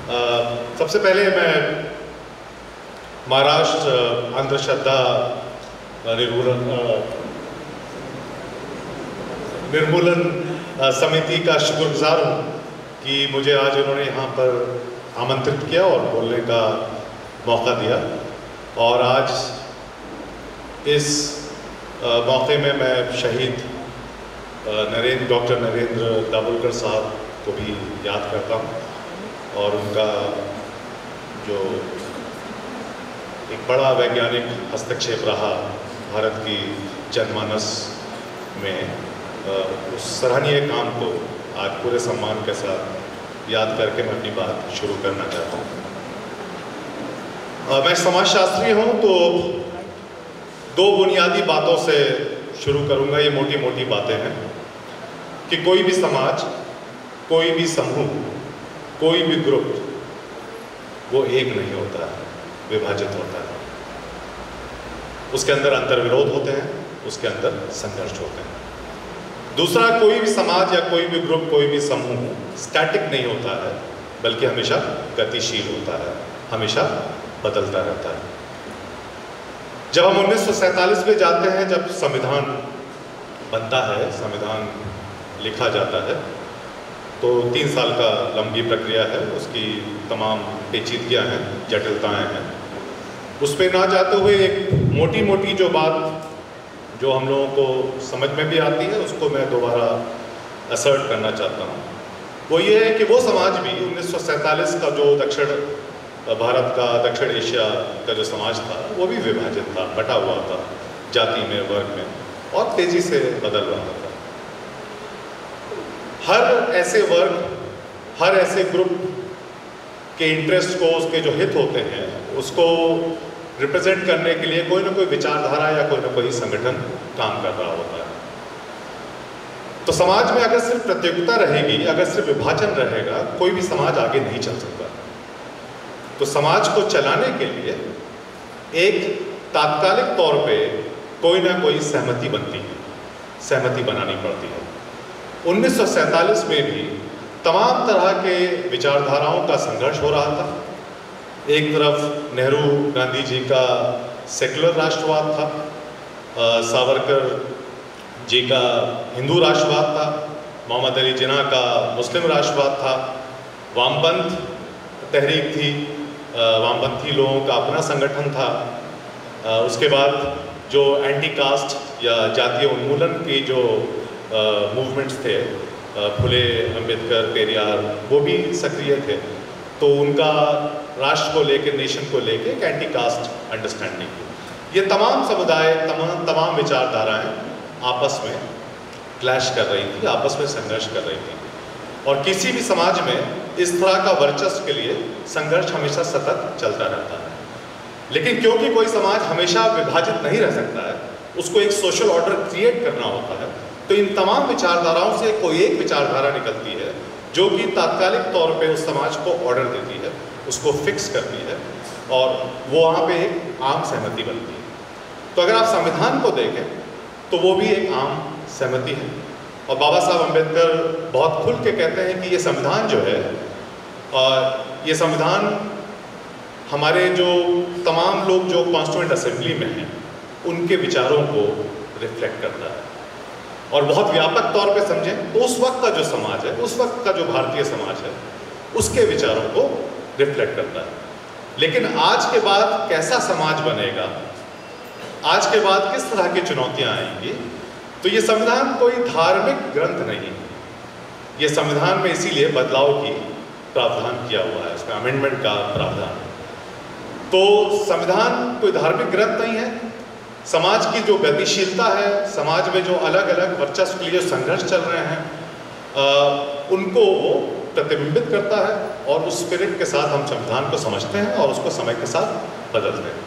सबसे पहले मैं महाराष्ट्र अंधश्रद्धा निर्मूलन समिति का शुक्रगुजार हूँ कि मुझे आज उन्होंने यहाँ पर आमंत्रित किया और बोलने का मौका दिया। और आज इस मौके में मैं शहीद डॉक्टर नरेंद्र दाभोलकर साहब को भी याद करता हूँ और उनका जो एक बड़ा वैज्ञानिक हस्तक्षेप रहा भारत की जनमानस में, उस सराहनीय काम को आज पूरे सम्मान के साथ याद करके मैं अपनी बात शुरू करना चाहता हूँ। मैं समाजशास्त्री हूँ तो दो बुनियादी बातों से शुरू करूँगा। ये मोटी मोटी बातें हैं कि कोई भी समाज, कोई भी समूह, कोई भी ग्रुप वो एक नहीं होता है, विभाजित होता है। उसके अंदर अंतर्विरोध होते हैं, उसके अंदर संघर्ष होते हैं। दूसरा, कोई भी समाज या कोई भी ग्रुप, कोई भी समूह स्टैटिक नहीं होता है, बल्कि हमेशा गतिशील होता है, हमेशा बदलता रहता है। जब हम 1947 में जाते हैं, जब संविधान बनता है, संविधान लिखा जाता है, तो 3 साल का लंबी प्रक्रिया है, उसकी तमाम पेचीदगियाँ हैं, जटिलताएँ हैं। उस पर ना जाते हुए एक मोटी मोटी जो बात जो हम लोगों को समझ में भी आती है, उसको मैं दोबारा असर्ट करना चाहता हूँ। वो ये है कि वो समाज भी 1947 का जो दक्षिण भारत का, दक्षिण एशिया का जो समाज था, वो भी विभाजित था, बटा हुआ था जाति में, वर्ग में, और तेज़ी से बदल रहा था। हर ऐसे वर्ग, हर ऐसे ग्रुप के इंटरेस्ट को, उसके जो हित होते हैं, उसको रिप्रेजेंट करने के लिए कोई ना कोई विचारधारा या कोई ना कोई संगठन काम कर रहा होता है। तो समाज में अगर सिर्फ प्रतियोगिता रहेगी, अगर सिर्फ विभाजन रहेगा, कोई भी समाज आगे नहीं चल सकता। तो समाज को चलाने के लिए एक तात्कालिक तौर पे कोई ना कोई सहमति बनती है, सहमति बनानी पड़ती है। 1947 में भी तमाम तरह के विचारधाराओं का संघर्ष हो रहा था। एक तरफ नेहरू गांधी जी का सेक्युलर राष्ट्रवाद था, सावरकर जी का हिंदू राष्ट्रवाद था, मोहम्मद अली जिन्ना का मुस्लिम राष्ट्रवाद था, वामपंथ तहरीक थी, वामपंथी लोगों का अपना संगठन था। उसके बाद जो एंटी कास्ट या जातीय उन्मूलन की जो मूवमेंट्स थे, फुले, अंबेडकर, पेरियार, वो भी सक्रिय थे। तो उनका राष्ट्र को लेके, नेशन को लेके एक एंटी कास्ट अंडरस्टैंडिंग थी। ये तमाम समुदाय, तमाम विचारधाराएं आपस में क्लैश कर रही थी, आपस में संघर्ष कर रही थी। और किसी भी समाज में इस तरह का वर्चस्व के लिए संघर्ष हमेशा सतत चलता रहता है। लेकिन क्योंकि कोई समाज हमेशा विभाजित नहीं रह सकता है, उसको एक सोशल ऑर्डर क्रिएट करना होता है। तो इन तमाम विचारधाराओं से कोई एक विचारधारा निकलती है जो कि तात्कालिक तौर पे उस समाज को ऑर्डर देती है, उसको फिक्स करती है, और वो वहाँ पे एक आम सहमति बनती है। तो अगर आप संविधान को देखें तो वो भी एक आम सहमति है। और बाबा साहब अम्बेडकर बहुत खुल के कहते हैं कि ये संविधान जो है, ये संविधान हमारे जो तमाम लोग जो कॉन्स्टिट्यूएंट असेंबली में हैं, उनके विचारों को रिफ्लेक्ट करता है। और बहुत व्यापक तौर पे समझें तो उस वक्त का जो समाज है, उस वक्त का जो भारतीय समाज है, उसके विचारों को रिफ्लेक्ट करता है। लेकिन आज के बाद कैसा समाज बनेगा, आज के बाद किस तरह की चुनौतियां आएंगी, तो ये संविधान कोई धार्मिक ग्रंथ नहीं। ये संविधान में इसीलिए बदलाव की प्रावधान किया हुआ है, इसमें अमेंडमेंट का प्रावधान। तो संविधान कोई धार्मिक ग्रंथ नहीं है। समाज की जो गतिशीलता है, समाज में जो अलग अलग वर्चस्व के लिए जो संघर्ष चल रहे हैं, उनको वो प्रतिबिंबित करता है। और उस स्पिरिट के साथ हम संविधान को समझते हैं और उसको समय के साथ बदलते हैं।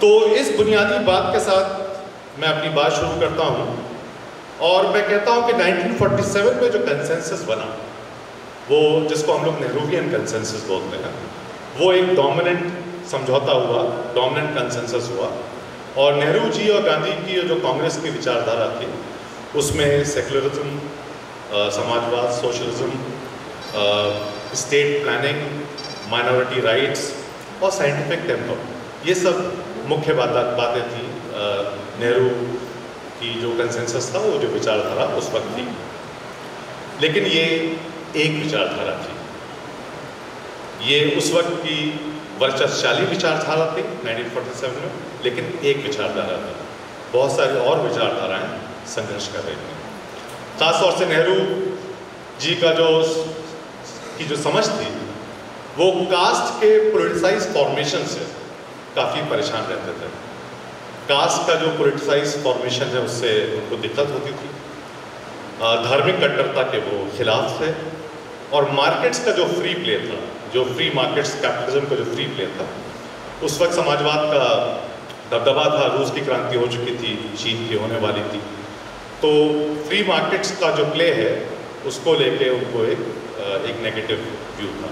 तो इस बुनियादी बात के साथ मैं अपनी बात शुरू करता हूँ। और मैं कहता हूँ कि 1947 में जो कंसेंसस बना, वो जिसको हम लोग नेहरूवियन कंसेंसस बोलते हैं, वो एक डोमिनेंट समझौता हुआ, डोमिनेंट कंसेंसस हुआ। और नेहरू जी और गांधी की जो कांग्रेस की विचारधारा थी, उसमें सेक्युलरिज्म, समाजवाद, socialism state planning, minority rights और साइंटिफिक टेम्पर, ये सब मुख्य बातें थी नेहरू की जो कंसेंसस था, वो जो विचारधारा उस वक्त थी। लेकिन ये एक विचारधारा थी, ये उस वक्त की वर्चस्वशाली विचारधारा थी 1947 में, लेकिन एक विचारधारा थी। बहुत सारी और विचारधाराएं संघर्ष कर रही थी। खासतौर से नेहरू जी का जो समझ थी, वो कास्ट के पोलिटिसाइज फॉर्मेशन से काफ़ी परेशान रहते थे। कास्ट का जो पोलिटिसाइज फॉर्मेशन है, उससे उनको दिक्कत होती थी। धार्मिक कट्टरता के वो खिलाफ थे, और मार्केट्स का जो फ्री प्ले था, जो फ्री मार्केट्स, कैपिटलिज्म का जो फ्री प्ले था, उस वक्त समाजवाद का दबदबा था, रूस की क्रांति हो चुकी थी, चीन की होने वाली थी, तो फ्री मार्केट्स का जो प्ले है उसको लेके उनको एक नेगेटिव व्यू था।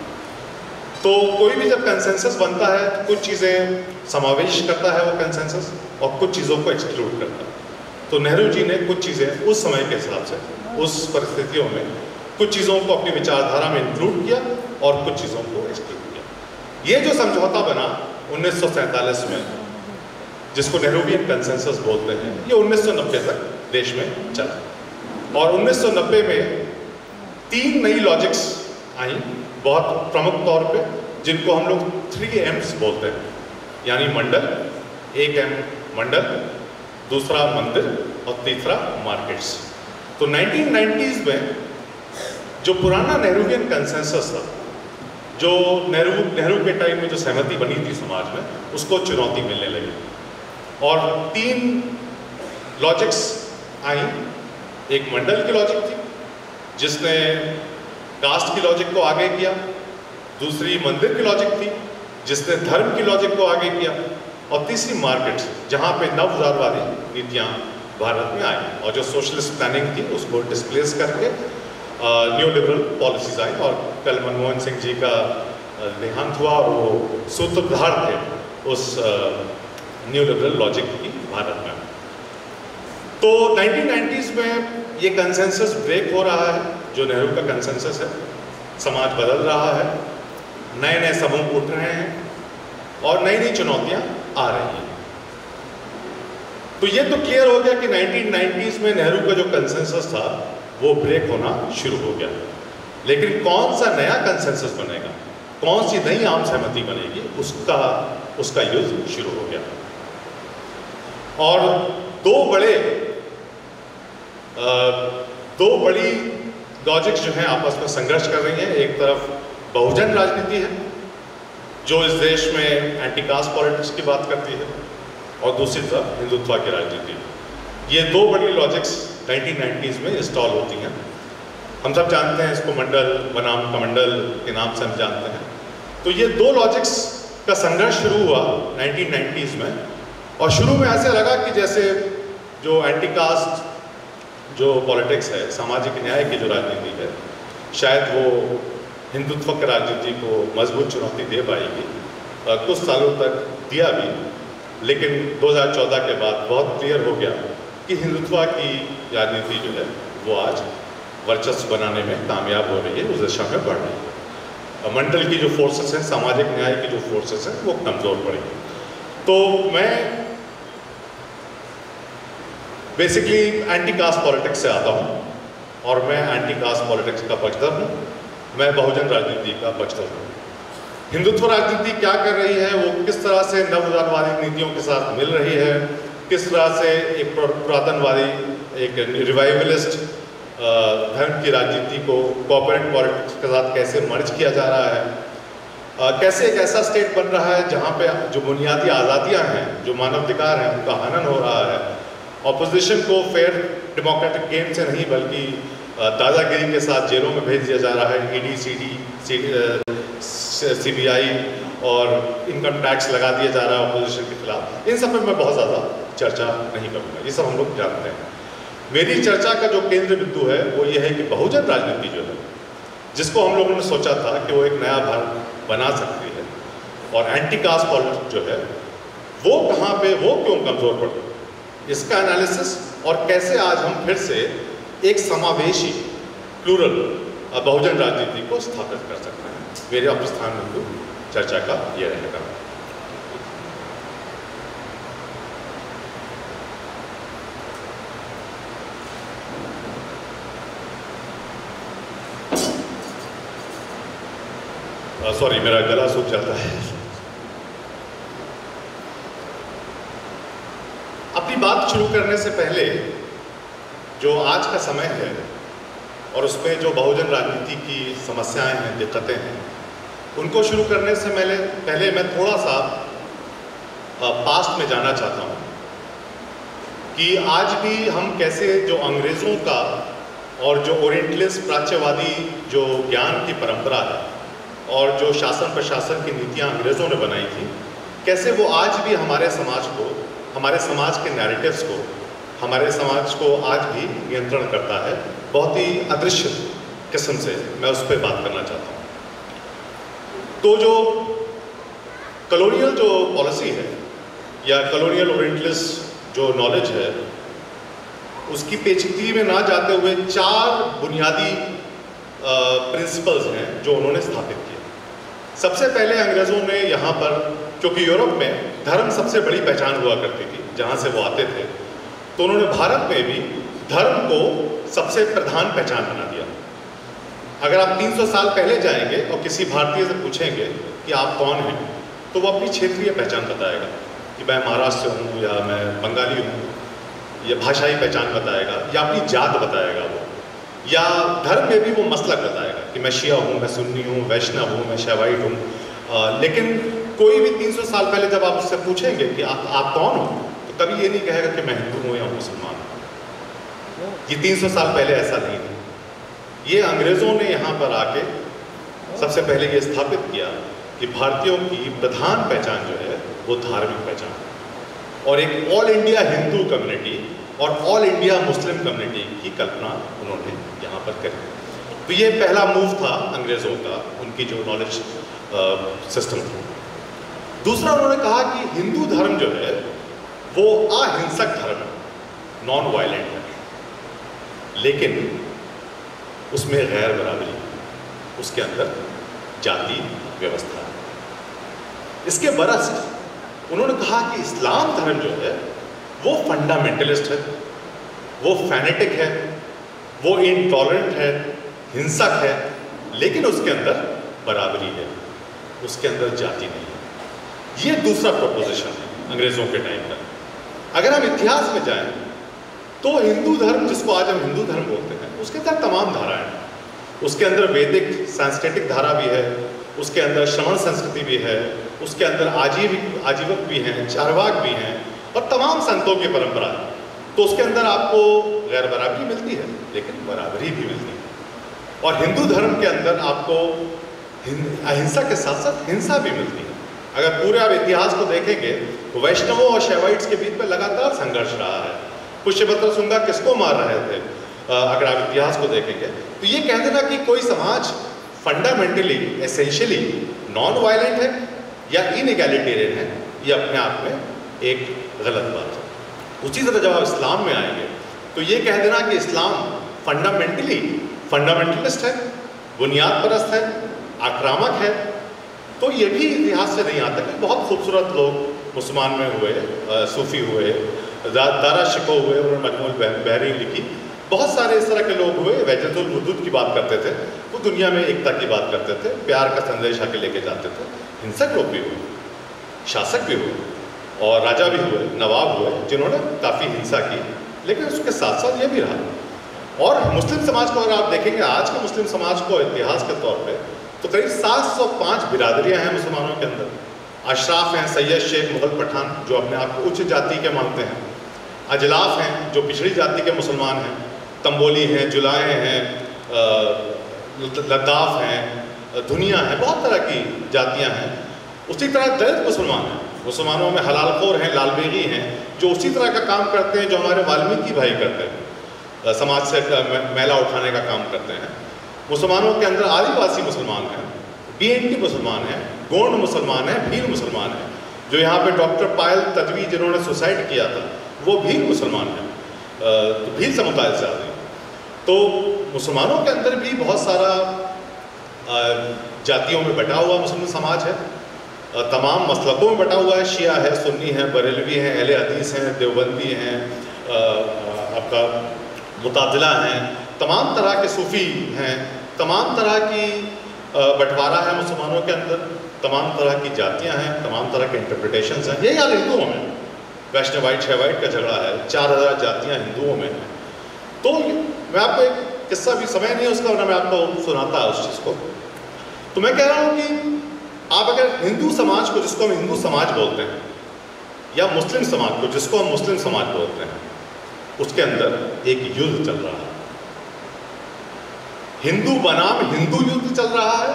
तो कोई भी जब कंसेंसस बनता है तो कुछ चीज़ें समावेश करता है वो कंसेंसस, और कुछ चीज़ों को एक्सक्लूड करता है। तो नेहरू जी ने कुछ चीज़ें उस समय के हिसाब से, उस परिस्थितियों में कुछ चीज़ों को अपनी विचारधारा में इंक्लूड किया और कुछ चीज़ों को एक्सक्लूड किया। ये जो समझौता बना 1947 में, जिसको नेहरूवियन कंसेंसस बोलते हैं, ये 1990 तक देश में चला। और 1990 में 3 नई लॉजिक्स आई बहुत प्रमुख तौर पे, जिनको हम लोग 3 M's बोलते हैं, यानी मंडल, एक M मंडल, दूसरा मंदिर और तीसरा मार्केट्स। तो 1990s में जो पुराना नेहरूवियन कंसेंसस था, जो नेहरू के टाइम में जो सहमति बनी थी समाज में, उसको चुनौती मिलने लगी और 3 लॉजिक्स आई। एक मंडल की लॉजिक थी जिसने कास्ट की लॉजिक को आगे किया, दूसरी मंदिर की लॉजिक थी जिसने धर्म की लॉजिक को आगे किया, और तीसरी मार्केट्स, जहाँ पे नवउदारवादी नीतियाँ भारत में आई और जो सोशलिस्ट प्लानिंग थी उसको डिस्प्लेस करके न्यू लिबरल पॉलिसीज आई। और कल मनमोहन सिंह जी का देहांत हुआ और वो सूत्रधार थे उस न्यू लिबरल लॉजिक की भारत में। तो 1990s में ये कंसेंसस ब्रेक हो रहा है, जो नेहरू का कंसेंसस है। समाज बदल रहा है, नए नए समूह उठ रहे हैं और नई नई चुनौतियां आ रही हैं। तो ये तो क्लियर हो गया कि 1990s में नेहरू का जो कंसेंसस था वो ब्रेक होना शुरू हो गया। लेकिन कौन सा नया कंसेंसस बनेगा, कौन सी नई आम सहमति बनेगी, उसका युद्ध शुरू हो गया। और दो बड़ी लॉजिक्स जो हैं आपस में संघर्ष कर रही हैं। एक तरफ बहुजन राजनीति है जो इस देश में एंटी कास्ट पॉलिटिक्स की बात करती है, और दूसरी तरफ हिंदुत्व की राजनीति। ये 2 बड़ी लॉजिक्स 1990s में इंस्टॉल होती हैं। हम सब जानते हैं इसको मंडल बनाम कमंडल के नाम से हम जानते हैं। तो ये 2 लॉजिक्स का संघर्ष शुरू हुआ 1990s में, और शुरू में ऐसे लगा कि जैसे जो एंटी कास्ट जो पॉलिटिक्स है, सामाजिक न्याय की जो राजनीति है, शायद वो हिंदुत्व की राजनीति को मजबूत चुनौती दे पाएगी। कुछ सालों तक दिया भी, लेकिन 2014 के बाद बहुत क्लियर हो गया कि हिंदुत्व की राजनीति जो है वो आज वर्चस्व बनाने में कामयाब हो रही है, उस दिशा में बढ़ रही है। मंडल की जो फोर्सेस हैं, सामाजिक न्याय की जो फोर्सेस हैं, वो कमज़ोर पड़ी। तो मैं बेसिकली एंटी कास्ट पॉलिटिक्स से आता हूँ और मैं एंटी कास्ट पॉलिटिक्स का पक्षधर हूँ। मैं बहुजन राजनीति का पक्षधर हूँ। हिंदुत्व राजनीति क्या कर रही है, वो किस तरह से नवउदारवादी नीतियों के साथ मिल रही है, किस तरह से एक पुरातनवादी, एक रिवाइवलिस्ट धर्म की राजनीति को कॉर्पोरेट पॉलिटिक्स के साथ कैसे मर्ज किया जा रहा है, कैसे एक ऐसा स्टेट बन रहा है जहाँ पे जो बुनियादी आज़ादियाँ हैं, जो मानवाधिकार हैं, उनका हनन हो रहा है। ऑपोजिशन को फेयर डेमोक्रेटिक गेम से नहीं बल्कि दादागिरी के साथ जेलों में भेज दिया जा रहा है। ईडी, सीबीआई और इनकम टैक्स लगा दिया जा रहा है ऑपोजिशन के खिलाफ। इन सब पर मैं बहुत ज़्यादा चर्चा नहीं करूँगा, ये सब हम लोग जानते हैं। मेरी चर्चा का जो केंद्र बिंदु है वो ये है कि बहुजन राजनीति जो है, जिसको हम लोगों ने सोचा था कि वो एक नया भारत बना सकती है, और एंटी कास्ट पॉलिटिक्स जो है वो कहाँ पे, वो क्यों कमज़ोर पड़ी, इसका एनालिसिस और कैसे आज हम फिर से एक समावेशी प्लूरल बहुजन राजनीति को स्थापित कर सकते हैं। मेरे प्रस्थान बिंदु चर्चा का ये रहेगा। सॉरी, मेरा गला सूख जाता है। अपनी बात शुरू करने से पहले जो आज का समय है और उसमें जो बहुजन राजनीति की समस्याएं हैं, दिक्कतें हैं, उनको शुरू करने से पहले मैं थोड़ा सा पास्ट में जाना चाहता हूँ कि आज भी हम कैसे जो अंग्रेज़ों का और जो ओरिएंटलिस्ट प्राच्यवादी जो ज्ञान की परंपरा है और जो शासन प्रशासन की नीतियाँ अंग्रेज़ों ने बनाई थी, कैसे वो आज भी हमारे समाज को, हमारे समाज के नैरेटिव्स को, हमारे समाज को आज भी नियंत्रण करता है। बहुत ही अदृश्य किस्म से मैं उस पर बात करना चाहता हूँ। तो जो कॉलोनियल जो पॉलिसी है या कॉलोनियल ओरिएंटलिस्ट जो नॉलेज है, उसकी पेचीदगी में ना जाते हुए 4 बुनियादी प्रिंसिपल्स हैं जो उन्होंने स्थापित किए। सबसे पहले अंग्रेज़ों ने यहाँ पर, क्योंकि यूरोप में धर्म सबसे बड़ी पहचान हुआ करती थी जहाँ से वो आते थे, तो उन्होंने भारत में भी धर्म को सबसे प्रधान पहचान बना दिया। अगर आप 300 साल पहले जाएंगे और किसी भारतीय से पूछेंगे कि आप कौन हैं, तो वो अपनी क्षेत्रीय पहचान बताएगा कि मैं महाराष्ट्र से हूँ या मैं बंगाली हूँ, या भाषाई पहचान बताएगा या अपनी जात बताएगा वो, या धर्म में भी वो मसलक बताएगा कि मैं शिया हूँ, मैं सुन्नी हूँ, वैष्णव हूँ, मैं शैवाइट हूँ। लेकिन कोई भी 300 साल पहले जब आप उससे पूछेंगे कि आप कौन हो, तो कभी ये नहीं कहेगा कि मैं हिंदू हूँ या मुसलमान हूँ। ये 300 साल पहले ऐसा नहीं था। ये अंग्रेज़ों ने यहाँ पर आके सबसे पहले ये स्थापित किया कि भारतीयों की प्रधान पहचान जो है वो धार्मिक पहचान, और एक ऑल इंडिया हिंदू कम्युनिटी और ऑल इंडिया मुस्लिम कम्युनिटी की कल्पना उन्होंने यहाँ पर करी। तो ये पहला मूव था अंग्रेज़ों का, उनकी जो नॉलेज सिस्टम था। दूसरा, उन्होंने कहा कि हिंदू धर्म जो है वो अहिंसक धर्म है, नॉन वायलेंट है, लेकिन उसमें गैर बराबरी, उसके अंदर जाति व्यवस्था है। इसके बरअक्स उन्होंने कहा कि इस्लाम धर्म जो है वो फंडामेंटलिस्ट है, वो फैनेटिक है, वो इनटॉलरेंट है, हिंसक है, लेकिन उसके अंदर बराबरी है, उसके अंदर जाति नहीं है। ये दूसरा प्रोपोजिशन है अंग्रेज़ों के टाइम का। अगर हम इतिहास में जाएं तो हिंदू धर्म, जिसको आज हम हिंदू धर्म बोलते हैं, उसके अंदर तमाम धाराएं हैं। उसके अंदर वैदिक सांस्कृतिक धारा भी है, उसके अंदर श्रवण संस्कृति भी है, उसके अंदर आजीवक भी हैं, चारवाक भी हैं, और तमाम संतों की परंपरा है। तो उसके अंदर आपको गैर बराबरी मिलती है, लेकिन बराबरी भी मिलती है। और हिंदू धर्म के अंदर आपको अहिंसा के साथ साथ हिंसा भी मिलती है। अगर पूरे आप इतिहास को देखेंगे तो वैष्णवों और शैवाइट्स के बीच में लगातार संघर्ष रहा है। पुष्यभद्र शुंगा किसको मार रहे थे, अगर आप इतिहास को देखेंगे तो ये कह देना कि कोई समाज फंडामेंटली एसेंशियली नॉन वायलेंट है या इनइगैलिटेरियन है, ये अपने आप में एक गलत बात है। उसी तरह जब आप इस्लाम में आएंगे तो ये कह देना कि इस्लाम फंडामेंटलिस्ट है, बुनियाद परस्त है, आक्रामक है, तो ये भी इतिहास से नहीं आता कि बहुत खूबसूरत लोग मुसलमान में हुए, सूफ़ी हुए, दारा शिको हुए, उन्होंने मजमूल बहरीन लिखी, बहुत सारे इस तरह के लोग हुए, वहदतुल वजूद की बात करते थे, वो दुनिया में एकता की बात करते थे, प्यार का संदेश आके लेके जाते थे। हिंसक लोग भी हुए, शासक भी हुए, और राजा भी हुए, नवाब हुए, जिन्होंने काफ़ी हिंसा की, लेकिन उसके साथ साथ ये भी रहा। और मुस्लिम समाज को अगर आप देखेंगे, आज के मुस्लिम समाज को इतिहास के तौर पे तो करीब 705 बिरादरियाँ हैं मुसलमानों के अंदर। अशराफ हैं, सैयद, शेख, मुगल, पठान, जो अपने आप को उच्च जाति के मानते हैं। अजलाफ हैं, जो पिछड़ी जाति के मुसलमान हैं। तंबोली हैं, जुलाएँ हैं, लद्दाफ हैं, धुनिया हैं, बहुत तरह की जातियाँ हैं। उसी तरह दलित मुसलमान हैं, मुसलमानों में हलालखोर हैं, लालबेगी हैं, जो उसी तरह का काम करते हैं जो हमारे वाल्मीकि भाई करते हैं, समाज से मैला उठाने का काम करते हैं। मुसलमानों के अंदर आदिवासी मुसलमान हैं, BNT मुसलमान हैं, गोंड मुसलमान हैं, भील मुसलमान हैं, जो यहाँ पे डॉक्टर पायल तजवी जिन्होंने सुसाइड किया था वो भील मुसलमान हैं, तो भील समुदाय से आते हैं। तो मुसलमानों के अंदर भी बहुत सारा जातियों में बटा हुआ मुस्लिम समाज है, तमाम मसलकों में बटा हुआ है, शिया है, सुन्नी है, बरेलवी हैं, अहले हदीस हैं, देवबंदी हैं, आपका मुतादिला हैं, तमाम तरह के सूफ़ी हैं, तमाम तरह की बंटवारा है मुसलमानों के अंदर, तमाम तरह की जातियां हैं, तमाम तरह के इंटरप्रिटेशंस हैं। यही हाल हिंदुओं में, वैष्णवाइट शैवाइट का झगड़ा है, 4000 जातियां हिंदुओं में हैं। तो मैं आपको एक किस्सा, भी समय नहीं है उसका, वरना मैं आपको सुनाता उस चीज़ को। तो मैं कह रहा हूँ कि आप अगर हिंदू समाज को, जिसको हम हिंदू समाज बोलते हैं, या मुस्लिम समाज को, जिसको हम मुस्लिम समाज बोलते हैं, उसके अंदर एक युद्ध चल रहा है। हिंदू बनाम हिंदू युद्ध चल रहा है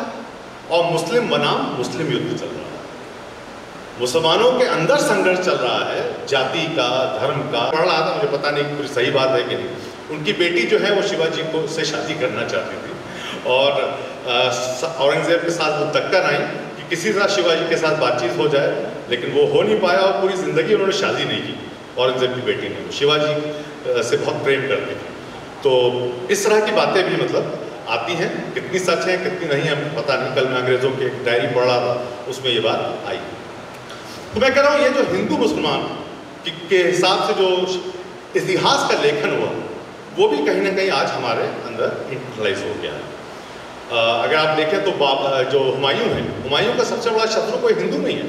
और मुस्लिम बनाम मुस्लिम युद्ध चल रहा है। मुसलमानों के अंदर संघर्ष चल रहा है, जाति का, धर्म का। पढ़ रहा था, मुझे पता नहीं पूरी सही बात है कि नहीं, उनकी बेटी जो है वो शिवाजी को से शादी करना चाहती थी और औरंगजेब के साथ वो टक्कर आई कि किसी तरह शिवाजी के साथ बातचीत हो जाए, लेकिन वो हो नहीं पाया और पूरी ज़िंदगी उन्होंने शादी नहीं की औरंगजेब की बेटी ने। शिवाजी से बहुत प्रेम करती थी। तो इस तरह की बातें भी मतलब आती हैं, कितनी सच है कितनी नहीं है पता नहीं। कल मैं अंग्रेज़ों की एक डायरी पढ़ रहा था, उसमें ये बात आई। तो मैं कह रहा हूँ ये जो हिंदू मुसलमान के हिसाब से जो इतिहास का लेखन हुआ, वो भी कहीं ना कहीं आज हमारे अंदर इंटरलाइज हो गया है। अगर आप देखें तो जो हुमायूं है, हुमायूं का सबसे बड़ा शत्रु कोई हिंदू नहीं है,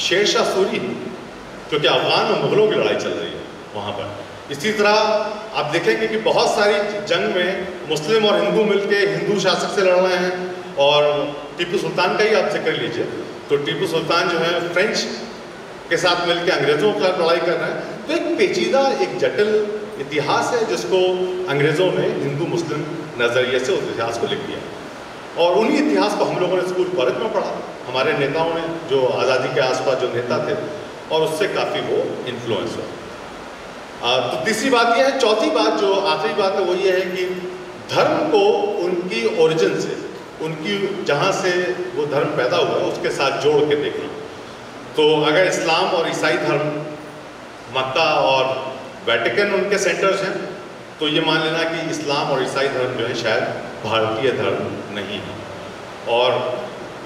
शेर शाह सूरी, क्योंकि अफगान और मुगलों की लड़ाई चल रही है वहाँ पर। इसी तरह आप देखेंगे कि बहुत सारी जंग में मुस्लिम और हिंदू मिलकर हिंदू शासक से लड़ रहे हैं। और टीपू सुल्तान का ही आप जिक्र लीजिए, तो टीपू सुल्तान जो है फ्रेंच के साथ मिलकर अंग्रेज़ों के खिलाफ लड़ाई कर रहे हैं। तो एक पेचीदा, एक जटिल इतिहास है जिसको अंग्रेज़ों ने हिंदू मुस्लिम नज़रिए से उस इतिहास को लिख दिया। और उन्हीं इतिहास को हम लोगों ने स्कूल कॉलेज में पढ़ा, हमारे नेताओं ने, जो आज़ादी के आसपास जो नेता थे, और उससे काफ़ी वो इन्फ्लुएंस हुआ। तो तीसरी बात यह है। चौथी बात, जो आखिरी बात है, वो ये है कि धर्म को उनकी ओरिजिन से, उनकी जहाँ से वो धर्म पैदा हुआ है उसके साथ जोड़ के देखना। तो अगर इस्लाम और ईसाई धर्म, मक्का और वेटिकन उनके सेंटर्स हैं, तो ये मान लेना कि इस्लाम और ईसाई धर्म जो है शायद भारतीय धर्म नहीं है। और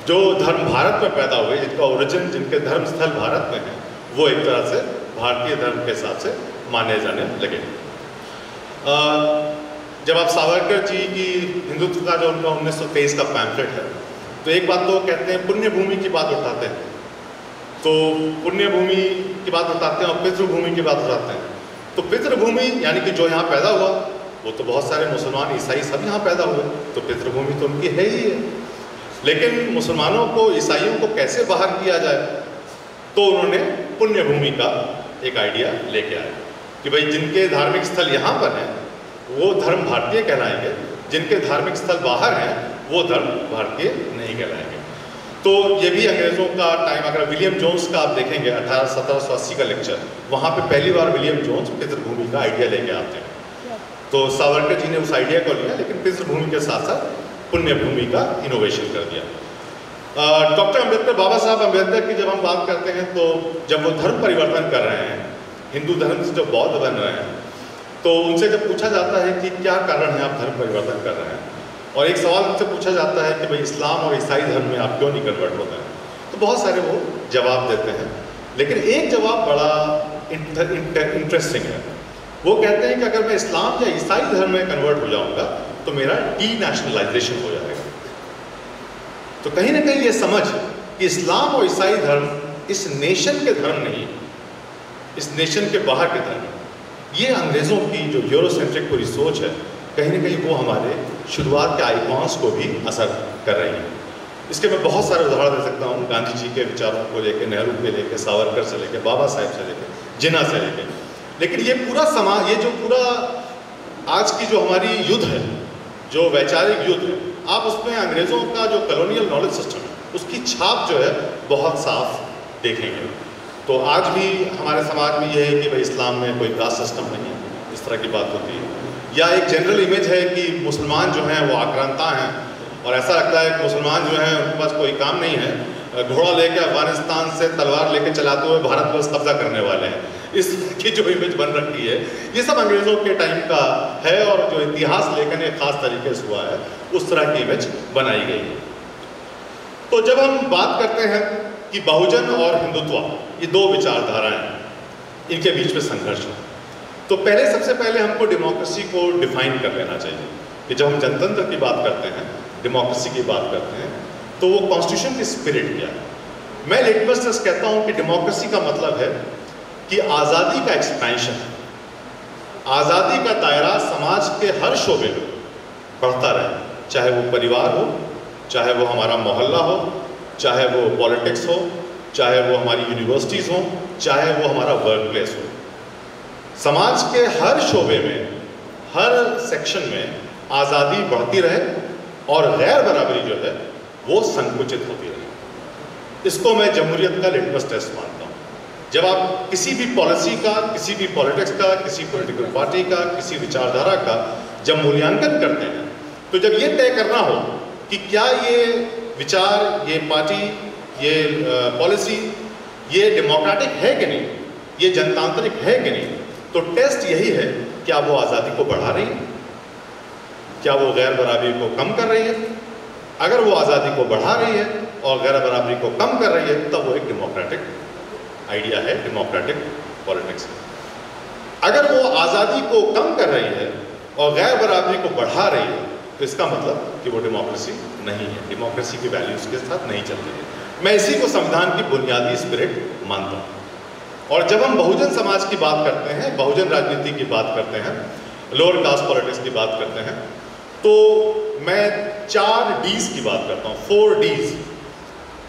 जो धर्म भारत में पैदा हुए, जिनका ओरिजिन, जिनके धर्म स्थल भारत में है, वो एक तरह से भारतीय धर्म के हिसाब से माने जाने लगे। जब आप सावरकर जी की हिंदुत्व का जो उनका 1923 का पैम्फलेट है, तो एक बात तो कहते हैं, पुण्य भूमि की बात उठाते हैं, तो पुण्य भूमि की बात उठाते हैं और पितृभूमि की बात उठाते हैं। तो पितृभूमि यानी कि जो यहाँ पैदा हुआ, वो तो बहुत सारे मुसलमान, ईसाई सब यहाँ पैदा हुए, तो पितृभूमि तो उनकी है ही है। लेकिन मुसलमानों को, ईसाइयों को कैसे बाहर किया जाए, तो उन्होंने पुण्य भूमि का एक आइडिया लेके आए कि भाई जिनके धार्मिक स्थल यहाँ पर हैं वो धर्म भारतीय कहलाएंगे, जिनके धार्मिक स्थल बाहर हैं वो धर्म भारतीय नहीं कहलाएंगे। तो ये भी अंग्रेज़ों का टाइम, अगर विलियम जोन्स का आप देखेंगे 1780 का लेक्चर, वहाँ पे पहली बार विलियम जोन्स पितृभूमि का आइडिया लेके आते हैं। तो सावरकर जी ने उस आइडिया को लिया, लेकिन पितृभूमि के साथ साथ पुण्य भूमि का इनोवेशन कर दिया। डॉक्टर अम्बेडकर, बाबा साहब अम्बेडकर की जब हम बात करते हैं, तो जब वो धर्म परिवर्तन कर रहे हैं, हिंदू धर्म से जो बौद्ध बन रहे हैं, तो उनसे जब पूछा जाता है कि क्या कारण है आप धर्म परिवर्तन कर रहे हैं, और एक सवाल उनसे पूछा जाता है कि भाई इस्लाम और ईसाई धर्म में आप क्यों नहीं कन्वर्ट होते हैं, तो बहुत सारे वो जवाब देते हैं। लेकिन एक जवाब बड़ा इंटरेस्टिंग है। वो कहते हैं कि अगर मैं इस्लाम या ईसाई धर्म में कन्वर्ट हो जाऊंगा तो मेरा डीनेशनलाइजेशन हो जाएगा। तो कहीं ना कहीं ये समझ कि इस्लाम और ईसाई धर्म इस नेशन के धर्म नहीं, इस नेशन के बाहर के धर्म, ये अंग्रेज़ों की जो यूरोसेंट्रिक पूरी सोच है, कहीं ना कहीं वो हमारे शुरुआत के आइकॉन्स को भी असर कर रही है। इसके मैं बहुत सारे उदाहरण दे सकता हूँ, गांधी जी के विचारों को लेकर, नेहरू के लेकर, सावरकर से लेकर, बाबा साहेब से लेकर, जिन्ना से लेकर। लेकिन ये पूरा समाज, ये जो पूरा आज की जो हमारी युद्ध है, जो वैचारिक युद्ध है, आप उसमें अंग्रेज़ों का जो कॉलोनियल नॉलेज सिस्टम है, उसकी छाप जो है बहुत साफ देखेंगे। तो आज भी हमारे समाज में ये है कि भाई इस्लाम में कोई कास्ट सिस्टम नहीं है, इस तरह की बात होती है। या एक जनरल इमेज है कि मुसलमान जो हैं वो आक्रांता हैं, और ऐसा लगता है कि मुसलमान जो हैं उनके पास कोई काम नहीं है, घोड़ा लेके अफगानिस्तान से तलवार लेके चलाते हुए भारत पर कब्जा करने वाले हैं, इस की जो इमेज बन रखी है ये सब अंग्रेज़ों के टाइम का है, और जो इतिहास लेखन एक ख़ास तरीके से हुआ है उस तरह की इमेज बनाई गई है। तो जब हम बात करते हैं कि बहुजन और हिंदुत्व ये दो विचारधाराएं इनके बीच में संघर्ष है, तो सबसे पहले हमको डेमोक्रेसी को डिफाइन कर लेना चाहिए कि जब हम जनतंत्र की बात करते हैं, डेमोक्रेसी की बात करते हैं, तो वो कॉन्स्टिट्यूशन की स्पिरिट क्या है। मैं लिटमस कहता हूं कि डेमोक्रेसी का मतलब है कि आज़ादी का एक्सपेंशन, आज़ादी का दायरा समाज के हर शोबे में बढ़ता रहे, चाहे वो परिवार हो, चाहे वो हमारा मोहल्ला हो, चाहे वो पॉलिटिक्स हो, चाहे वो हमारी यूनिवर्सिटीज़ हो, चाहे वो हमारा वर्क प्लेस हो। समाज के हर शोबे में, हर सेक्शन में आज़ादी बढ़ती रहे और गैर बराबरी जो है वो संकुचित होती रहे। इसको मैं जमहूरियत का लिटमस टेस्ट मानता हूँ। जब आप किसी भी पॉलिसी का, किसी भी पॉलिटिक्स का, किसी पॉलिटिकल पार्टी का, किसी विचारधारा का जब मूल्यांकन करते हैं, तो जब ये तय करना हो कि क्या ये विचार, ये पार्टी, ये पॉलिसी ये डेमोक्रेटिक है कि नहीं, ये जनतांत्रिक है कि नहीं, तो टेस्ट यही है, क्या वो आज़ादी को बढ़ा रही है, क्या वो गैर बराबरी को कम कर रही है। अगर वो आज़ादी को बढ़ा रही है और गैर बराबरी को कम कर रही है, तब वो एक डेमोक्रेटिक आइडिया है, डेमोक्रेटिक पॉलिटिक्स है। अगर वो आज़ादी को कम कर रही है और गैर बराबरी को बढ़ा रही है, तो इसका मतलब कि वो डेमोक्रेसी नहीं है, डेमोक्रेसी की वैल्यूज़ के साथ नहीं चल रही है। मैं इसी को संविधान की बुनियादी स्पिरिट मानता हूँ। और जब हम बहुजन समाज की बात करते हैं, बहुजन राजनीति की बात करते हैं, लोअर कास्ट पॉलिटिक्स की बात करते हैं, तो मैं 4 Ds की बात करता हूँ, 4 Ds,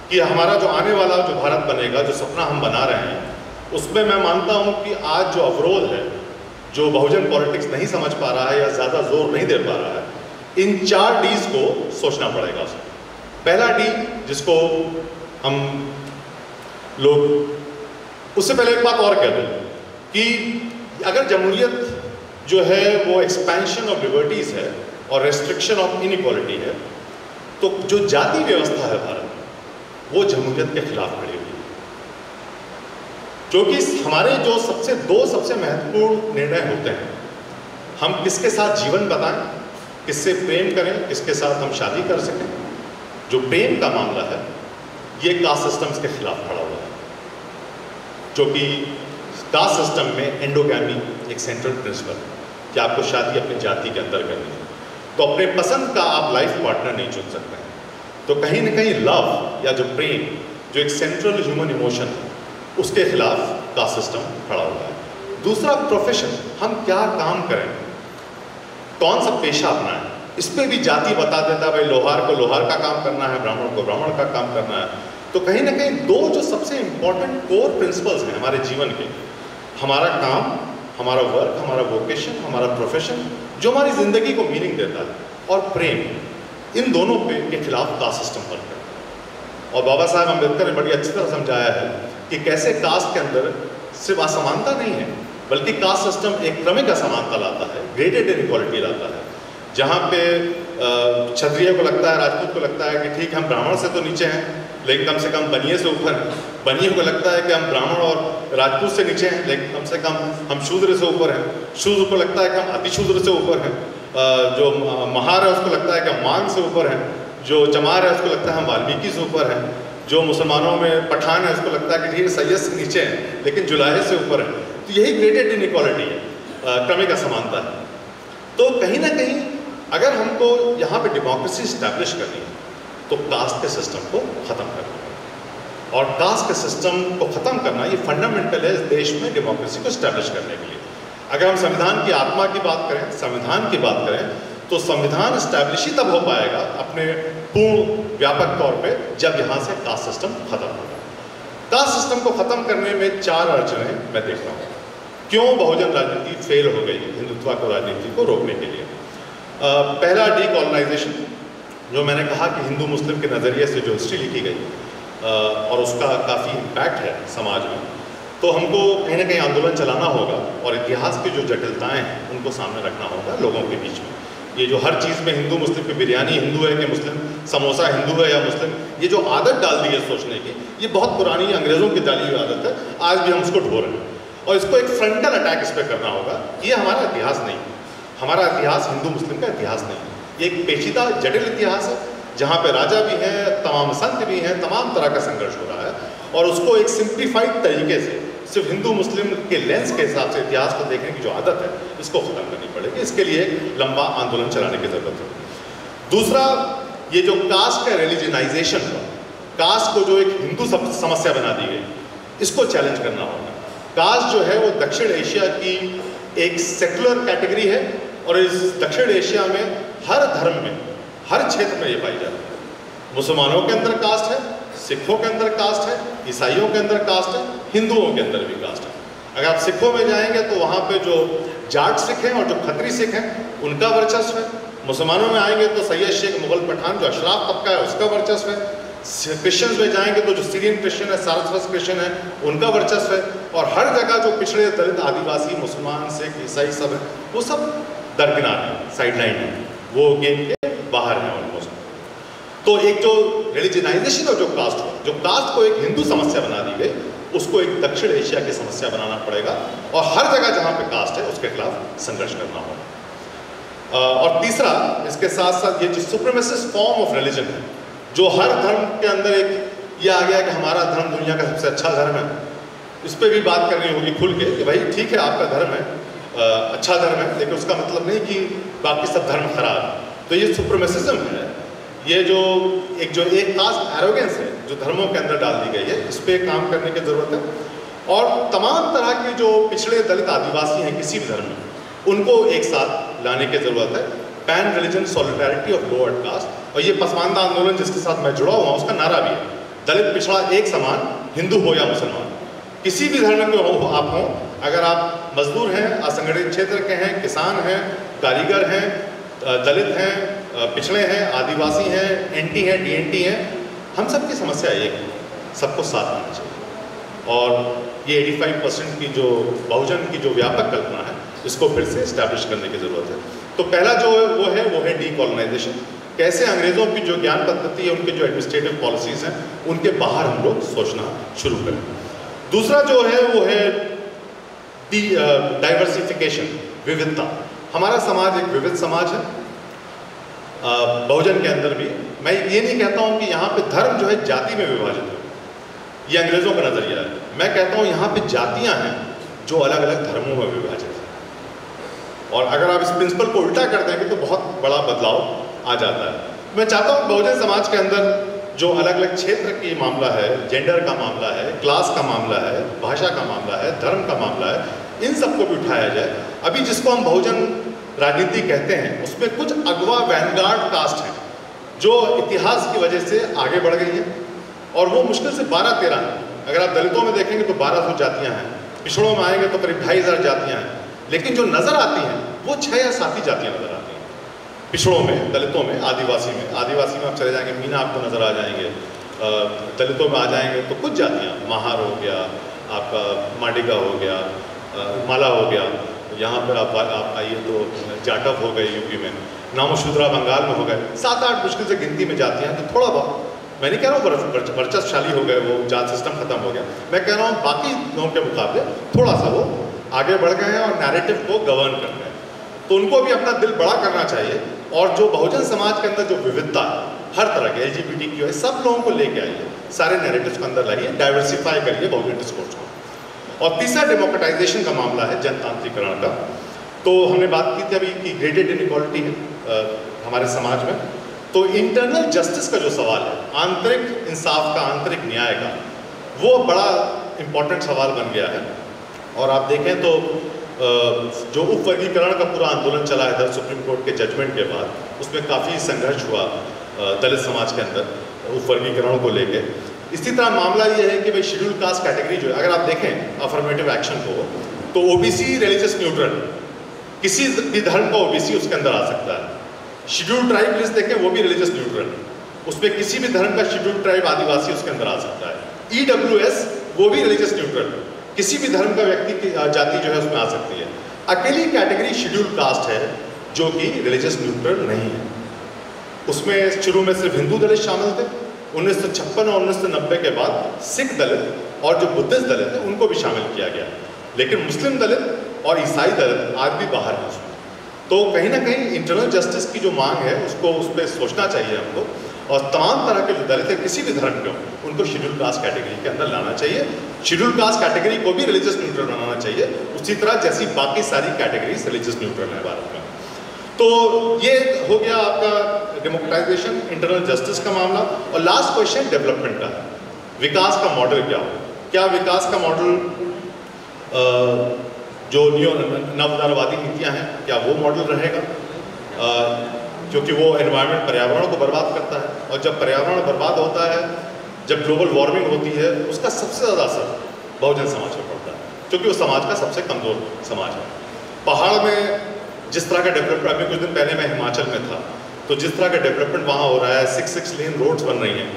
कि हमारा जो आने वाला जो भारत बनेगा, जो सपना हम बना रहे हैं, उसमें मैं मानता हूँ कि आज जो अवरोध है, जो बहुजन पॉलिटिक्स नहीं समझ पा रहा है या ज़्यादा जोर नहीं दे पा रहा है, इन 4 Ds को सोचना पड़ेगा उसमें। पहला D जिसको हम लोग, उससे पहले एक बात और कह दें कि अगर जमहूरियत जो है वो एक्सपेंशन ऑफ लिबर्टीज़ है और रेस्ट्रिक्शन ऑफ इनइक्वालिटी है, तो जो जाति व्यवस्था है भारत में, वो जमहूरियत के खिलाफ खड़ी हुई है। क्योंकि हमारे जो सबसे महत्वपूर्ण निर्णय होते हैं, हम किसके साथ जीवन बताएं, किससे प्रेम करें, किसके साथ हम शादी कर सकें, जो प्रेम का मामला है ये कास्ट सिस्टम्स के खिलाफ खड़ा हुआ है। क्योंकि कास्ट सिस्टम में एंडोगैमी एक सेंट्रल प्रिंसिपल है कि आपको शादी अपनी जाति के अंदर करनी है, तो अपने पसंद का आप लाइफ पार्टनर नहीं चुन सकते हैं। तो कहीं ना कहीं लव या जो प्रेम, जो एक सेंट्रल ह्यूमन इमोशन है, उसके खिलाफ कास्ट सिस्टम खड़ा हुआ है। दूसरा, प्रोफेशन, हम क्या काम करें, कौन सा पेशा अपनाएं, इस पर भी जाति बता देता है, भाई लोहार को लोहार का काम करना है, ब्राह्मण को ब्राह्मण का काम करना है। तो कहीं ना कहीं दो जो सबसे इंपॉर्टेंट कोर प्रिंसिपल्स हैं हमारे जीवन के, हमारा काम, हमारा वर्क, हमारा वोकेशन, हमारा प्रोफेशन, जो हमारी ज़िंदगी को मीनिंग देता है, और प्रेम, इन दोनों के खिलाफ कास्ट सिस्टम वर्क करता है। और बाबा साहब अम्बेडकर ने बड़ी अच्छी तरह समझाया है कि कैसे कास्ट के अंदर सिर्फ असमानता नहीं है, बल्कि कास्ट सिस्टम एक क्रमिक असमानता लाता है, ग्रेडेड इनइक्वालिटी लाता है। जहाँ पे क्षत्रिय को लगता है, राजपूत को लगता है कि ठीक है हम ब्राह्मण से तो नीचे हैं, लेकिन कम से कम बनिए से ऊपर हैं। बनिए को लगता है कि हम ब्राह्मण और राजपूत से नीचे हैं, लेकिन कम से कम हम शूद्र से ऊपर हैं। शूद्र को लगता है कि हम अतिशूद्र से ऊपर हैं। जो महार है उसको लगता है कि हम मान से ऊपर हैं। जो चमार है उसको लगता है हम वाल्मीकि से ऊपर हैं। जो मुसलमानों में पठान है उसको लगता है कि ठीक सैयद से नीचे हैं, लेकिन जुलाहे से ऊपर हैं। तो यही ग्रेडेड इनइक्वालिटी है, क्रमिक असमानता है। तो कहीं ना कहीं अगर हमको यहाँ पे डेमोक्रेसी इस्टेब्लिश करनी है, तो कास्ट के सिस्टम को ख़त्म करना है। और कास्ट के सिस्टम को ख़त्म करना ये फंडामेंटल है इस देश में डेमोक्रेसी को इस्टेब्लिश करने के लिए। अगर हम संविधान की आत्मा की बात करें, संविधान की बात करें, तो संविधान इस्टेब्लिश ही तब हो पाएगा अपने पूर्ण व्यापक तौर पे जब यहाँ से कास्ट सिस्टम खत्म होगा। कास्ट सिस्टम को ख़त्म करने में 4 अड़चनें मैं देखता हूँ। क्यों बहुजन राजनीति फेल हो गई हिंदुत्व को राजनीति को रोकने के लिए। पहला, डीकॉलोनाइजेशन, जो मैंने कहा कि हिंदू मुस्लिम के नज़रिए से जो हिस्ट्री लिखी गई और उसका काफ़ी इम्पैक्ट है समाज में, तो हमको कहीं ना कहीं आंदोलन चलाना होगा और इतिहास की जो जटिलताएं हैं उनको सामने रखना होगा लोगों के बीच में। ये जो हर चीज़ में हिंदू मुस्लिम की बिरयानी हिंदू है कि मुस्लिम समोसा हिंदू है या मुस्लिम, ये जो आदत डाल दी है सोचने की, ये बहुत पुरानी अंग्रेज़ों की डाली हुई आदत है। आज भी हम उसको ढो रहे हैं और इसको एक फ्रंटल अटैक इस पर करना होगा। ये हमारा इतिहास नहीं है, हमारा इतिहास हिंदू मुस्लिम का इतिहास नहीं है। ये एक पेचीदा जटिल इतिहास है जहाँ पे राजा भी हैं, तमाम संत भी हैं, तमाम तरह का संघर्ष हो रहा है और उसको एक सिंप्लीफाइड तरीके से सिर्फ हिंदू मुस्लिम के लेंस के हिसाब से इतिहास को देखने की जो आदत है इसको ख़त्म करनी पड़ेगी। इसके लिए लंबा आंदोलन चलाने की ज़रूरत है। दूसरा, ये जो कास्ट का रिलीजनाइजेशन हुआ, कास्ट को जो एक हिंदू समस्या बना दी गई, इसको चैलेंज करना होगा। कास्ट जो है वो दक्षिण एशिया की एक सेकुलर कैटेगरी है और इस दक्षिण एशिया में हर धर्म में, हर क्षेत्र में ये पाई जाती है। मुसलमानों के अंदर कास्ट है, सिखों के अंदर कास्ट है, ईसाइयों के अंदर कास्ट है, हिंदुओं के अंदर भी कास्ट है। अगर आप सिखों में जाएंगे तो वहाँ पे जो जाट सिख हैं और जो खत्री सिख हैं उनका वर्चस्व है। मुसलमानों में आएंगे तो सैयद शेख मुगल पठान जो अशराफ तबका है उसका वर्चस्व है। क्रिश्चियंस में जाएंगे तो जो सीरियन क्रिश्चियन है, सारस्वत क्रिश्चियन है, उनका वर्चस्व है। और हर जगह जो पिछड़े दलित आदिवासी मुसलमान सिख ईसाई सब है वो सब दरकिनार है, साइडलाइन है, वो गेम के बाहर है ऑलमोस्ट। तो एक जो रिलीजनाइजेशन और जो कास्ट हो, जो कास्ट को एक हिंदू समस्या बना दी गई, उसको एक दक्षिण एशिया की समस्या बनाना पड़ेगा और हर जगह जहाँ पे कास्ट है उसके खिलाफ संघर्ष करना होगा। और तीसरा, इसके साथ साथ ये जो सुप्रीमेसिस्ट फॉर्म ऑफ रिलीजन है, जो हर धर्म के अंदर एक ये आ गया कि हमारा धर्म दुनिया का सबसे अच्छा धर्म है, इस पर भी बात करनी होगी खुल के कि भाई ठीक है आपका धर्म है, अच्छा धर्म है, लेकिन उसका मतलब नहीं कि बाकी सब धर्म खराब है। तो ये सुप्रीमेसिज्म है, ये जो एक कास्ट एरोगेंस है जो धर्मों के अंदर डाल दी गई है, इस पर काम करने की ज़रूरत है। और तमाम तरह के जो पिछड़े दलित आदिवासी हैं किसी भी धर्म में, उनको एक साथ लाने की ज़रूरत है। Pan religion solidarity of lower caste, और ये पसमानदा आंदोलन जिसके साथ मैं जुड़ा हुआ उसका नारा भी है, दलित पिछड़ा एक समान, हिंदू हो या मुसलमान, किसी भी धर्म के हो आप हों, अगर आप मजदूर हैं, असंगठित क्षेत्र के हैं, किसान हैं, कारीगर हैं, दलित हैं, पिछड़े हैं, आदिवासी हैं, एनटी हैं, डीएनटी हैं, हम सब की समस्या एक है, सबको साथ आना चाहिए। और ये 85% की जो बहुजन की जो व्यापक कल्पना है, इसको फिर से इस्टेब्लिश करने की ज़रूरत है। तो पहला जो वो है डीकोलोनाइजेशन। कैसे अंग्रेज़ों की जो ज्ञान पद्धति है, उनके जो एडमिनिस्ट्रेटिव पॉलिसीज़ हैं, उनके बाहर हम लोग सोचना शुरू करें। दूसरा जो है वो है डाइवर्सिफिकेशन, विविधता। हमारा समाज एक विविध समाज है, बहुजन के अंदर भी। मैं ये नहीं कहता हूँ कि यहाँ पे धर्म जो है जाति में विभाजित है, ये अंग्रेज़ों का नज़रिया है। मैं कहता हूँ यहाँ पे जातियाँ हैं जो अलग अलग धर्मों में विभाजित है, और अगर आप इस प्रिंसिपल को उल्टा कर देंगे तो बहुत बड़ा बदलाव आ जाता है। मैं चाहता हूँ बहुजन समाज के अंदर जो अलग अलग क्षेत्र की मामला है, जेंडर का मामला है, क्लास का मामला है, भाषा का मामला है, धर्म का मामला है, इन सबको भी उठाया जाए। अभी जिसको हम बहुजन राजनीति कहते हैं, उसमें कुछ अगवा वैनगार्ड कास्ट हैं जो इतिहास की वजह से आगे बढ़ गई हैं, और वो मुश्किल से 12-13 हैं। अगर आप दलितों में देखेंगे तो 1200 जातियाँ हैं, पिछड़ों में आएंगे तो करीब 2500 जातियाँ हैं, लेकिन जो नज़र आती हैं वो 6 या 7 ही जातियाँ नज़र आती हैं। पिछड़ों में, दलितों में, आदिवासी में आप चले जाएंगे, मीना आपको नज़र आ जाएंगे, दलितों में आ जाएंगे तो कुछ जातियाँ, महार हो गया, आपका माडिगा हो गया, माला हो गया, यहाँ पर आप आइए तो जाटव हो गए यूपी में, नामशूद्रा बंगाल में हो गए, 7-8 मुश्किल से गिनती में जातियाँ। तो थोड़ा बहुत, मैं नहीं कह रहा हूँ वर्चस्वशाली हो गए, वो जात सिस्टम खत्म हो गया, मैं कह रहा हूँ बाकी लोगों के मुकाबले थोड़ा सा वो आगे बढ़ गए हैं और नैरेटिव को गवर्न कर रहे हैं। तो उनको भी अपना दिल बड़ा करना चाहिए, और जो बहुजन समाज के अंदर जो विविधता है, हर तरह के LGBTQ है, सब लोगों को लेके आइए, सारे नैरेटिव्स को अंदर लाइए, डाइवर्सिफाई करिए बहुजन डिस्कोर्स को। और तीसरा डेमोक्रेटाइजेशन का मामला है, जनतांत्रिकरण का। तो हमने बात की थी अभी कि ग्रेडेड इनइक्वालिटी है हमारे समाज में, तो इंटरनल जस्टिस का जो सवाल है, आंतरिक इंसाफ का, आंतरिक न्याय का, वो बड़ा इम्पॉर्टेंट सवाल बन गया है। और आप देखें तो जो उपवर्गीकरण का पूरा आंदोलन चला है इधर सुप्रीम कोर्ट के जजमेंट के बाद, उसमें काफ़ी संघर्ष हुआ दलित समाज के अंदर उपवर्गीकरण को लेके। इसी तरह मामला ये है कि भाई शेड्यूल कास्ट कैटेगरी जो है, अगर आप देखें अफर्मेटिव एक्शन को, तो OBC रिलीजियस न्यूट्रल, किसी भी धर्म का OBC उसके अंदर आ सकता है। शेड्यूल ट्राइब लिस्ट देखें, वो भी रिलीजियस न्यूट्रल, उसमें किसी भी धर्म का शेड्यूल ट्राइब आदिवासी उसके अंदर आ सकता है। EWS वो भी रिलीजियस न्यूट्रल, किसी भी धर्म का व्यक्ति की जाति जो है उसमें आ सकती है। अकेली कैटेगरी शेड्यूल कास्ट है जो कि रिलीजियस न्यूट्रल नहीं है। उसमें शुरू में सिर्फ हिंदू दलित शामिल थे। 1956 और 1990 के बाद सिख दलित और जो बुद्धिस्ट दलित है उनको भी शामिल किया गया, लेकिन मुस्लिम दलित और ईसाई दलित आज भी बाहर हैं उसमें। तो कहीं ना कहीं इंटरनल जस्टिस की जो मांग है उसको उस पर सोचना चाहिए हमको, और तमाम तरह के जो दलित है किसी भी धर्म के हो उनको शेड्यूल कास्ट कैटेगरी के अंदर लाना चाहिए। शेड्यूल कास्ट कैटेगरी को भी रिलीजियस न्यूट्रल बनाना चाहिए, उसी तरह जैसी बाकी सारी कैटेगरीज रिलीजियस न्यूट्रल है भारत में। तो ये हो गया आपका डेमोक्रेटाइजेशन, इंटरनल जस्टिस का मामला। और लास्ट क्वेश्चन डेवलपमेंट का है, विकास का मॉडल क्या हो। क्या विकास का मॉडल जो नवदारवादी नीतियाँ हैं क्या वो मॉडल रहेगा, क्योंकि वो एनवायरनमेंट पर्यावरण को बर्बाद करता है, और जब पर्यावरण बर्बाद होता है, जब ग्लोबल वार्मिंग होती है, उसका सबसे ज़्यादा असर बहुजन समाज पर पड़ता है, क्योंकि वो समाज का सबसे कमज़ोर समाज है। पहाड़ में जिस तरह का डेवलपमेंट, अभी कुछ दिन पहले मैं हिमाचल में था, तो जिस तरह का डेवलपमेंट वहाँ हो रहा है, 6 लेन रोड्स बन रही हैं,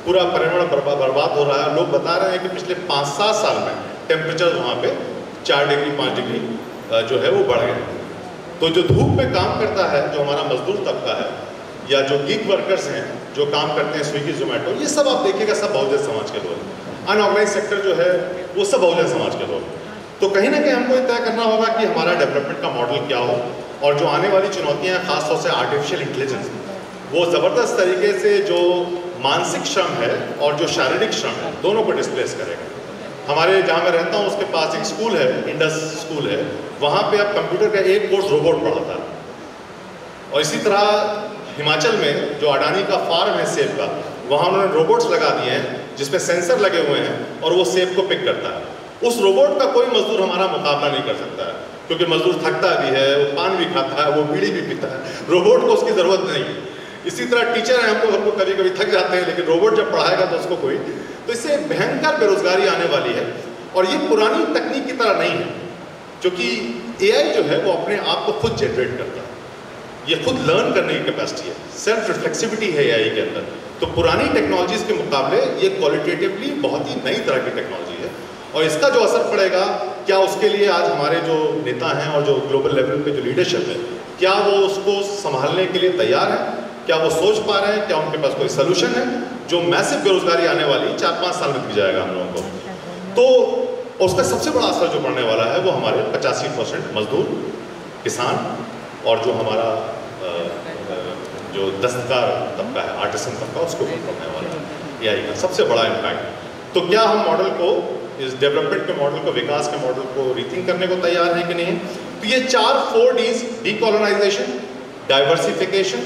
पूरा पर्यावरण बर्बाद हो रहा है। लोग बता रहे हैं कि पिछले 5-7 साल में टेम्परेचर वहाँ पे 4 डिग्री 5 डिग्री जो है वो बढ़ गए। तो जो धूप में काम करता है, जो हमारा मजदूर तबका है, या जो गीग वर्कर्स हैं जो काम करते हैं स्विगी जोमेटो, ये सब आप देखिएगा सब बहुजन समाज के लोग हैं। अनऑर्गेनाइज सेक्टर जो है वो सब बहुजन समाज के लोग हैं। तो कहीं ना कहीं हमको तय करना होगा कि हमारा डेवलपमेंट का मॉडल क्या हो, और जो आने वाली चुनौतियाँ हैं खासतौर से आर्टिफिशियल इंटेलिजेंस, वो ज़बरदस्त तरीके से जो मानसिक श्रम है और जो शारीरिक श्रम है दोनों को डिस्प्लेस करेगा। हमारे जहाँ मैं रहता हूँ उसके पास एक स्कूल है, इंडस स्कूल है, वहाँ पे अब कंप्यूटर का एक कोर्स रोबोट पढ़ाता है। और इसी तरह हिमाचल में जो अडानी का फार्म है सेब का, वहाँ उन्होंने रोबोट्स लगा दिए हैं जिसमें सेंसर लगे हुए हैं और वो सेब को पिक करता है। उस रोबोट का कोई मजदूर हमारा मुकाबला नहीं कर सकता है, क्योंकि मजदूर थकता भी है, वो पान भी खाता है, वो बीड़ी भी पीता है, रोबोट को उसकी ज़रूरत नहीं है। इसी तरह टीचर हैं, हमको कभी कभी थक जाते हैं, लेकिन रोबोट जब पढ़ाएगा तो उसको कोई, तो इससे भयंकर बेरोजगारी आने वाली है। और ये पुरानी तकनीक की तरह नहीं है, क्योंकि एआई जो है वो अपने आप को खुद जनरेट करता है, ये खुद लर्न करने की कैपेसिटी है, सेल्फ रिफ्लेक्सिविटी है एआई के अंदर। तो पुरानी टेक्नोलॉजीज़ के मुकाबले ये क्वालिटेटिवली बहुत ही नई तरह की टेक्नोलॉजी है, और इसका जो असर पड़ेगा, क्या उसके लिए आज हमारे जो नेता हैं और जो ग्लोबल लेवल पे जो लीडरशिप है, क्या वो उसको संभालने के लिए तैयार है, क्या वो सोच पा रहे हैं, क्या उनके पास कोई सोल्यूशन है। जो मैसिव बेरोजगारी आने वाली 4-5 साल में दिख जाएगा हम लोगों को, तो उसका सबसे बड़ा असर जो पड़ने वाला है वो हमारे 85% मजदूर, किसान और जो हमारा जो दस्तकार तबका है, आर्टिसन तबका, उसको पड़ने वाला है एआई का सबसे बड़ा इम्पैक्ट। तो क्या हम मॉडल को, इस डेवलपमेंट के मॉडल को, विकास के मॉडल को रीथिंक करने को तैयार हैं कि नहीं? तो ये 4 Ds, decolonisation, diversification,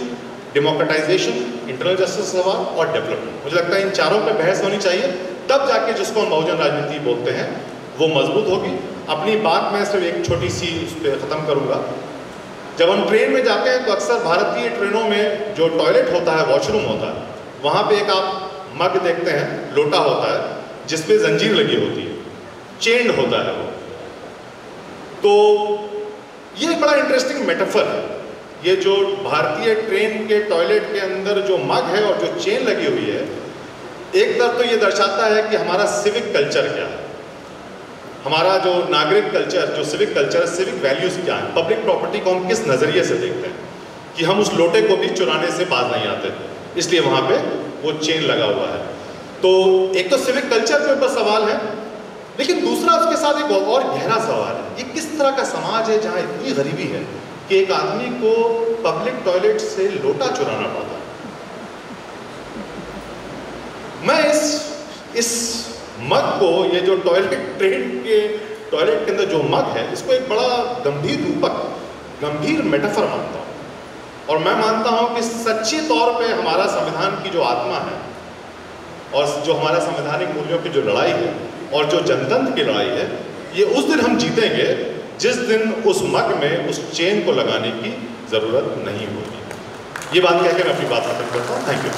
democratisation, internal justice सवाल और डेवलपमेंट, मुझे लगता है इन चारों पे बहस होनी चाहिए, तब जाके जिसको हम बहुजन राजनीति बोलते हैं वो मजबूत होगी। अपनी बात मैं सिर्फ एक छोटी सी उस पर ख़त्म करूँगा। जब हम ट्रेन में जाते हैं तो अक्सर भारतीय ट्रेनों में जो टॉयलेट होता है, वॉशरूम होता है, वहाँ पे एक आप मग देखते हैं, लोटा होता है जिसपे जंजीर लगी होती है, चेन्ड होता है वो। तो ये एक बड़ा इंटरेस्टिंग मेटाफर है, ये जो भारतीय ट्रेन के टॉयलेट के अंदर जो मग है और जो चेन लगी हुई है, एक तरफ तो ये दर्शाता है कि हमारा सिविक कल्चर क्या है, हमारा जो नागरिक कल्चर, जो सिविक कल्चर है, सिविक वैल्यूज़ क्या है, पब्लिक प्रॉपर्टी को हम किस नज़रिए से देखते हैं, कि हम उस लोटे को भी चुराने से बाज नहीं आते, इसलिए वहाँ पे वो चेन लगा हुआ है। तो एक तो सिविक कल्चर के ऊपर सवाल है, लेकिन दूसरा उसके साथ एक और गहरा सवाल है, ये किस तरह का समाज है जहाँ इतनी गरीबी है कि एक आदमी को पब्लिक टॉयलेट से लोटा चुराना पड़ता है। मैं इस मग को, ये जो ट्रेन के टॉयलेट के अंदर जो मग है, इसको एक बड़ा गंभीर रूपक, गंभीर मेटाफर मानता हूँ। और मैं मानता हूँ कि सच्चे तौर पे हमारा संविधान की जो आत्मा है और जो हमारा संवैधानिक मूल्यों की जो लड़ाई है और जो जनतंत्र की लड़ाई है, ये उस दिन हम जीतेंगे जिस दिन उस मग में उस चेन को लगाने की ज़रूरत नहीं होगी। ये बात कह के मैं अपनी बात खत्म करता हूँ। Thank you.